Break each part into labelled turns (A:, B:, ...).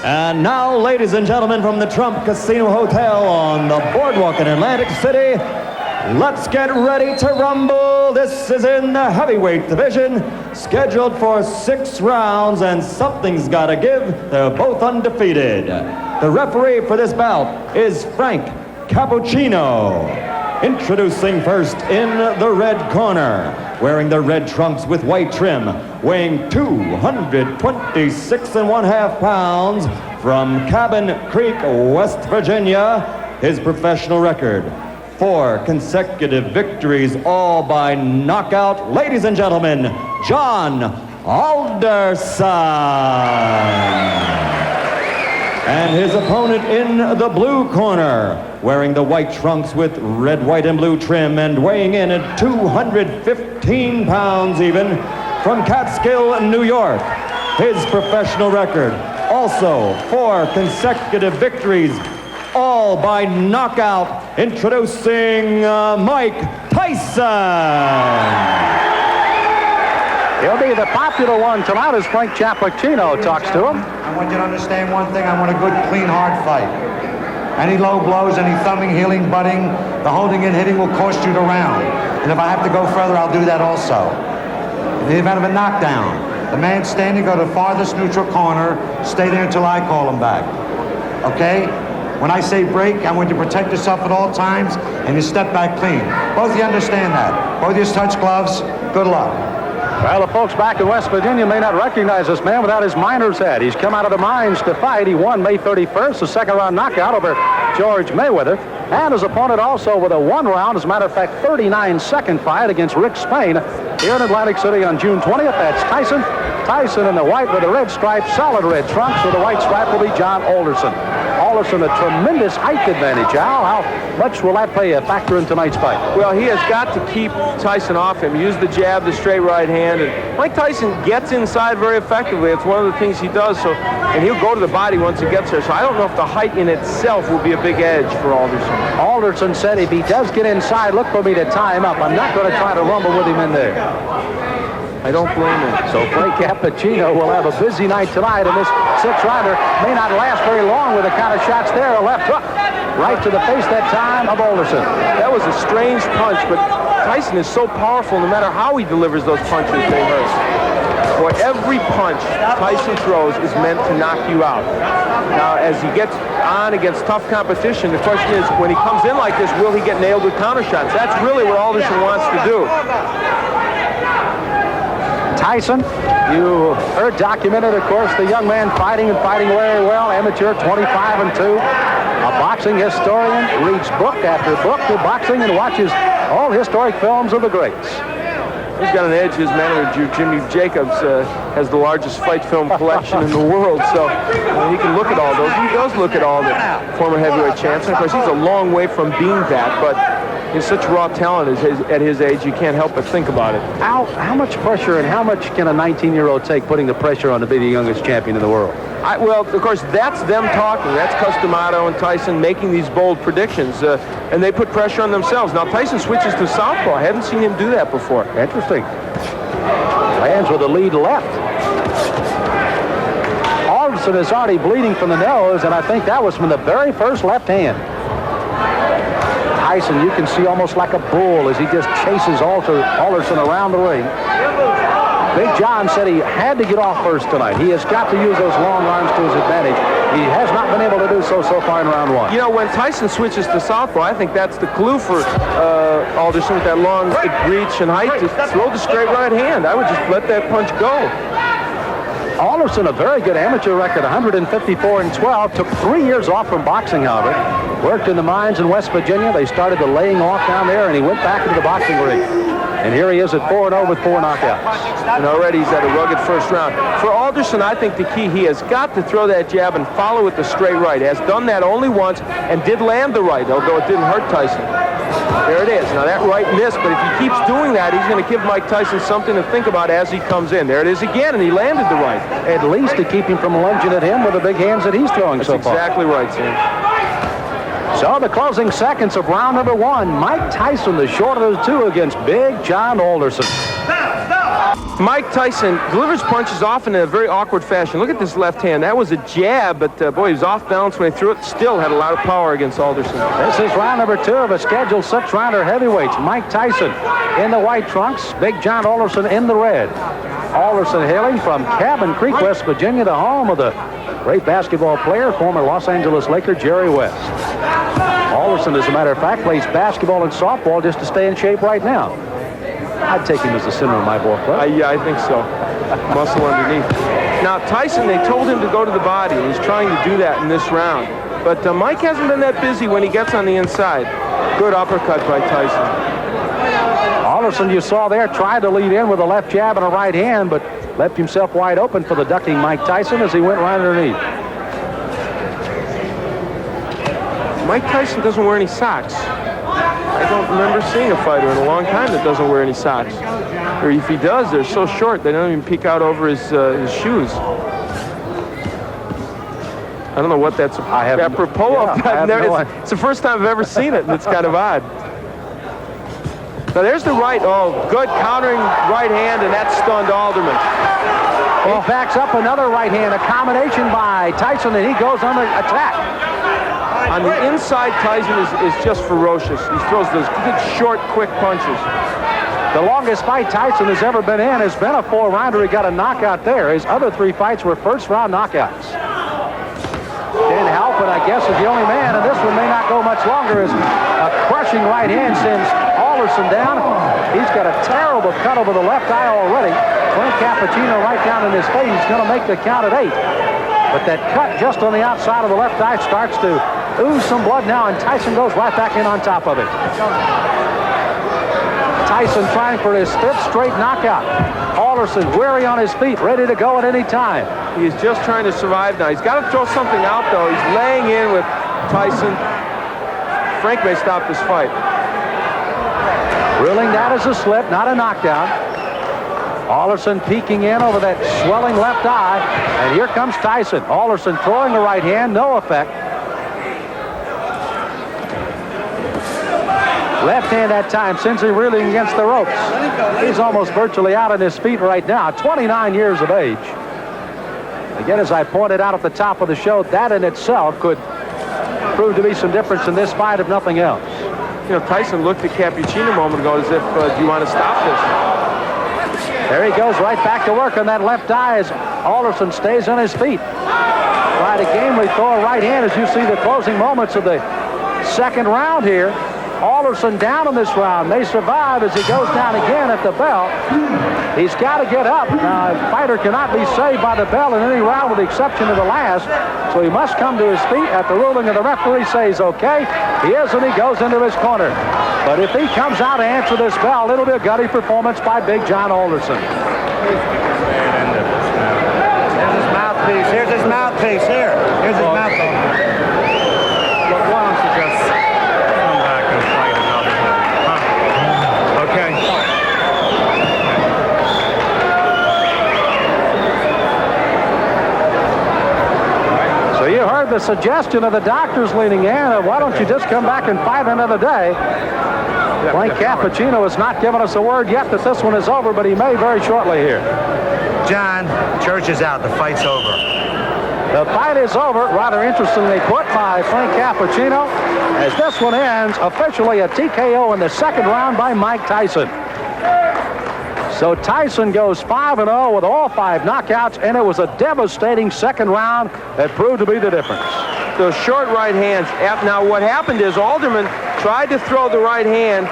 A: And now, ladies and gentlemen, from the Trump Casino Hotel on the boardwalk in Atlantic City, let's get ready to rumble. This is in the heavyweight division, scheduled for 6 rounds, and something's got to give. They're both undefeated. The referee for this bout is Frank Cappuccino. Introducing first in the red corner, wearing the red trunks with white trim, weighing 226.5 pounds, from Cabin Creek, West Virginia, his professional record: 4 consecutive victories, all by knockout. Ladies and gentlemen, John Alderson. And his opponent in the blue corner, wearing the white trunks with red, white, and blue trim, and weighing in at 215 pounds even, from Catskill, New York. His professional record: also 4 consecutive victories, all by knockout. Introducing Mike Tyson.
B: He'll be the popular one tonight as Frank Cappuccino talks to him.
C: I want you to understand one thing. I want a good, clean, hard fight. Any low blows, any thumbing, heeling, butting, the holding and hitting will cost you the round. And if I have to go further, I'll do that also. In the event of a knockdown, the man standing, go to the farthest neutral corner, stay there until I call him back. Okay? When I say break, I want you to protect yourself at all times, and you step back clean. Both of you understand that. Both of you touch gloves. Good luck.
B: Well, the folks back in West Virginia may not recognize this man without his miner's hat. He's come out of the mines to fight. He won May 31st, a second-round knockout over George Mayweather. And his opponent also with a 1-round, as a matter of fact, 39-second fight against Rick Spain here in Atlantic City on June 20th. That's Tyson. Tyson in the white with the red stripe, solid red trunks. With the white stripe will be John Alderson. Alderson, a tremendous height advantage. Al, how much will that play a factor in tonight's fight?
D: Well, he has got to keep Tyson off him. Use the jab, the straight right hand. And Mike Tyson gets inside very effectively. It's one of the things he does. So, and he'll go to the body once he gets there. So I don't know if the height in itself will be a big edge for Alderson.
B: Alderson said if he does get inside, look for me to tie him up. I'm not going to try to rumble with him in there.
D: I don't blame him.
B: So Frank Cappuccino will have a busy night tonight, and this 6-rounder may not last very long with the kind of shots there. A left hook right to the face that time of Alderson.
D: That was a strange punch, but Tyson is so powerful, no matter how he delivers those punches, they hurt. Boy, every punch Tyson throws is meant to knock you out. Now, as he gets on against tough competition, the question is, when he comes in like this, will he get nailed with counter shots? That's really what Alderson wants to do.
B: Tyson, you heard documented, of course, the young man fighting and fighting very well, amateur, 25-2, a boxing historian, reads book after book of boxing and watches all historic films of the greats.
D: He's got an edge. His manager, Jimmy Jacobs, has the largest fight film collection in the world, so he can look at all those. He does look at all the former heavyweight champs, and of course, he's a long way from being that, but he's such raw talent at his age, you can't help but think about it.
B: How much pressure and how much can a 19-year-old take putting the pressure on to be the youngest champion in the world?
D: Well, of course, that's them talking. That's Customato and Tyson making these bold predictions, and they put pressure on themselves. Now, Tyson switches to southpaw. I haven't seen him do that before.
B: Interesting. Lands with a lead left. Alderson is already bleeding from the nose, and I think that was from the very first left hand. Tyson, you can see almost like a bull as he just chases Alderson around the ring. Big John said he had to get off first tonight. He has got to use those long arms to his advantage. He has not been able to do so far in round 1.
D: You know, when Tyson switches to southpaw, I think that's the clue for Alderson with that long reach and height to throw the straight right hand. I would just let that punch go.
B: Alderson, a very good amateur record, 154-12. Took 3 years off from boxing, however. Worked in the mines in West Virginia. They started the laying off down there, and he went back into the boxing ring. And here he is at 4-0 with 4 knockouts.
D: And already he's had a rugged first round. For Alderson, I think the key, he has got to throw that jab and follow with the straight right. Has done that only once and did land the right, although it didn't hurt Tyson. There it is. Now that right missed, but if he keeps doing that, he's going to give Mike Tyson something to think about as he comes in. There it is again, and he landed the right.
B: At least to keep him from lunging at him with the big hands that he's throwing so far.
D: That's exactly right, Sam.
B: So the closing seconds of round number 1. Mike Tyson, the shorter of the two, against Big John Alderson.
E: Stop!
D: Mike Tyson delivers punches often in a very awkward fashion. Look at this left hand. That was a jab, but boy, he was off balance when he threw it. Still had a lot of power against Alderson.
B: This is round number 2 of a scheduled 6-rounder heavyweights. Mike Tyson in the white trunks, Big John Alderson in the red. Alderson hailing from Cabin Creek, West Virginia, the home of the great basketball player, former Los Angeles Laker Jerry West. Alderson, as a matter of fact, plays basketball and softball just to stay in shape right now. I'd take him as the center of my ball club.
D: Yeah, I think so. Muscle underneath. Now, Tyson, they told him to go to the body, and he's trying to do that in this round. But Mike hasn't been that busy when he gets on the inside. Good uppercut by Tyson.
B: Alderson, you saw there, tried to lead in with a left jab and a right hand, but left himself wide open for the ducking Mike Tyson as he went right underneath.
D: Mike Tyson doesn't wear any socks. I don't remember seeing a fighter in a long time that doesn't wear any socks. Or if he does, they're so short they don't even peek out over his shoes. I don't know what that's apropos of. It's the first time I've ever seen it, and it's kind of odd. Now there's the right. Oh, good countering right hand, and that stunned Alderman.
B: He backs up another right hand, a combination by Tyson, and he goes on the attack.
D: On the inside, Tyson is just ferocious. He throws those good, short, quick punches.
B: The longest fight Tyson has ever been in has been a 4-rounder. He got a knockout there. His other 3 fights were first-round knockouts. Can't help it, I guess, is the only man, and this one may not go much longer as a crushing right hand sends Alderson down. He's got a terrible cut over the left eye already. Frank Cappuccino right down in his face. He's going to make the count at 8. But that cut just on the outside of the left eye starts to ooze some blood now, and Tyson goes right back in on top of it. Tyson trying for his 5th straight knockout. Alderson weary on his feet, ready to go at any time.
D: He's just trying to survive now. He's got to throw something out, though. He's laying in with Tyson. Frank may stop this fight.
B: Ruling that as a slip, not a knockdown. Alderson peeking in over that swelling left eye, and here comes Tyson. Alderson throwing the right hand, no effect. Left hand that time, Cincy reeling against the ropes. He's almost virtually out on his feet right now, 29 years of age. Again, as I pointed out at the top of the show, that in itself could prove to be some difference in this fight, if nothing else.
D: You know, Tyson looked at Cappuccino a moment ago as if, do you want to stop this?
B: There he goes right back to work on that left eye as Alderson stays on his feet. Try to gamely throw a right hand as you see the closing moments of the second round here. Alderson down in this round. May survive as he goes down again at the bell. He's got to get up. Now, a fighter cannot be saved by the bell in any round with the exception of the last. So he must come to his feet at the ruling of the referee says, okay. He is, and he goes into his corner. But if he comes out to answer this bell, it'll be a gutty performance by Big John Alderson.
C: Here's his mouthpiece. Here's his mouthpiece. Here's his mouthpiece.
E: Why don't you just come back and fight another time? Huh? Okay.
B: So you heard the suggestion of the doctors leaning in. Why don't you just come back and fight another day? Frank Cappuccino has not given us a word yet that this one is over, but he may very shortly here.
C: John, church is out. The fight's over.
B: The fight is over, rather interestingly put by Frank Cappuccino, as this one ends officially a TKO in the second round by Mike Tyson. So Tyson goes 5-0 with all 5 knockouts, and it was a devastating second round that proved to be the difference.
D: Those short right hands. Now, what happened is Alderman tried to throw the right hand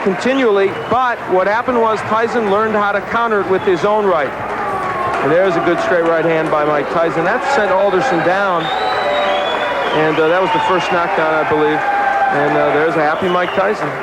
D: continually, but what happened was Tyson learned how to counter it with his own right. And there's a good straight right hand by Mike Tyson. That sent Alderson down, and that was the first knockdown, I believe. And there's a happy Mike Tyson.